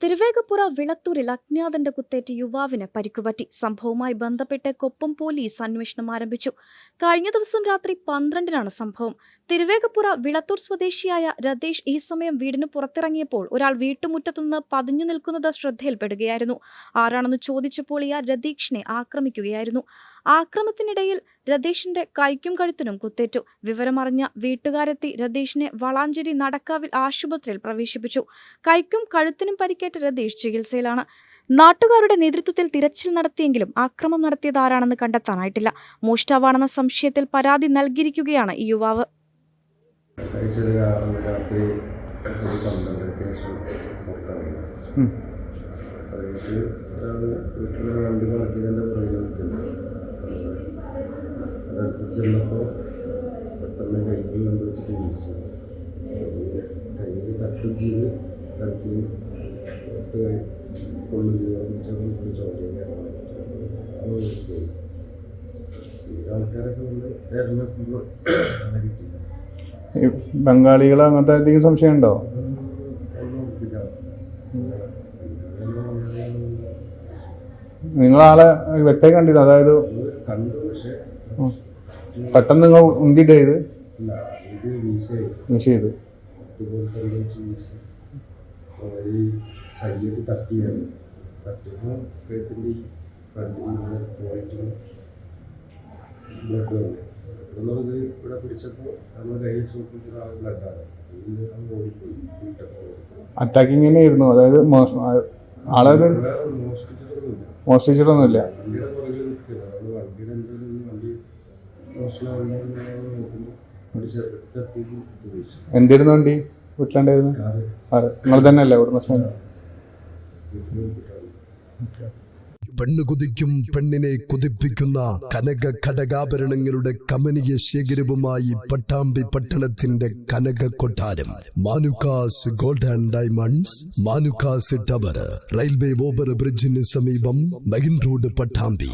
തിരുവേഗപ്പുറ വിളത്തൂരിൽ അജ്ഞാതന്റെ കുത്തേറ്റ് യുവാവിന് പരിക്കുപറ്റി. സംഭവവുമായി ബന്ധപ്പെട്ട് കൊപ്പം പോലീസ് അന്വേഷണം ആരംഭിച്ചു. കഴിഞ്ഞ ദിവസം രാത്രി 12-നാണ് സംഭവം. തിരുവേഗപ്പുറ വിളത്തൂർ സ്വദേശിയായ രതീഷ് ഈ സമയം വീടിന് പുറത്തിറങ്ങിയപ്പോൾ ഒരാൾ വീട്ടുമുറ്റത്തുനിന്ന് പതിഞ്ഞു നിൽക്കുന്നത് ശ്രദ്ധയിൽപ്പെടുകയായിരുന്നു. ആരാണെന്ന് ചോദിച്ചപ്പോൾ ഇയാൾ രതീഷിനെ ആക്രമിക്കുകയായിരുന്നു. ആക്രമണത്തിനിടയിൽ രതീഷിന്റെ കൈക്കും കഴുത്തിനും കുത്തേറ്റു. വിവരമറിഞ്ഞ വീട്ടുകാരെത്തി രതീഷിനെ വളാഞ്ചേരി നടക്കാവിൽ ആശുപത്രിയിൽ പ്രവേശിപ്പിച്ചു. കൈക്കും കഴുത്തിനും പരിക്കേറ്റ രതീഷ് ചികിത്സയിലാണ്. നാട്ടുകാരുടെ നേതൃത്വത്തിൽ തിരച്ചിൽ നടത്തിയെങ്കിലും ആക്രമണം നടത്തിയത് ആരാണെന്ന് കണ്ടെത്താനായിട്ടില്ല. മോഷ്ടാവാണെന്ന സംശയത്തിൽ പരാതി നൽകിയിരിക്കുകയാണ് ഈ യുവാവ്. ചെന്നപ്പോൾ പെട്ടെന്ന് കൈകൾ വെച്ചിട്ട് വീഴ്ച കയ്യിൽ തട്ടും ചെയ്ത് കഴുത്തി ആൾക്കാരൊക്കെ വന്ന് ഇറങ്ങിക്കുമ്പോൾ കിട്ടില്ല. ബംഗാളികൾ അങ്ങനത്തെ അധികം സംശയം ഉണ്ടോ? നിങ്ങളാളെ വ്യക്തമായി കണ്ടില്ല? അതായത് കണ്ടു, പക്ഷെ പെട്ടെന്ന് നിങ്ങൾ ഉന്തിട്ട് ചെയ്ത് വീശ ചെയ്ത് കയ്യൊക്കെ തട്ടിയാണ്. തട്ടുമ്പോൾ കഴുത്തിൻ്റെ ഈ ഫ്രണ്ടിൽ പോയിട്ട് ബ്ലഡ് വന്നു. എന്നുള്ളത് ഇവിടെ പിടിച്ചപ്പോൾ നമ്മൾ കൈ ചോദിക്കുന്ന ആ ബ്ലഡാണ്. ഇത് നമ്മൾ ഓടിപ്പോയി. അറ്റാക്കിങ് തന്നെയായിരുന്നു. അതായത് ആളെ മോഷ്ടിച്ചിട്ടൊന്നുമില്ല. വണ്ടിയുടെ പുറകിൽ നിൽക്കുക. നമ്മൾ വണ്ടിയുടെ എന്തെങ്കിലും വണ്ടി എന്തായിരുന്നു വണ്ടി? വീട്ടിലുണ്ടായിരുന്നു നിങ്ങൾ തന്നെ അല്ലേ ഉടമസ്ഥൻ? പെണ്ണ് കുതിക്കും പെണ്ണിനെ കുതിപ്പിക്കുന്ന കനക ഘടകാഭരണങ്ങളുടെ കമനീയ ശേഖരവുമായി പട്ടാമ്പി പട്ടണത്തിന്റെ കനക കൊട്ടാരം Manukkas gold and diamonds, Manukkas tower, railway over ബ്രിഡ്ജിന് സമീപം മെയിൻ റോഡ്, പട്ടാമ്പി.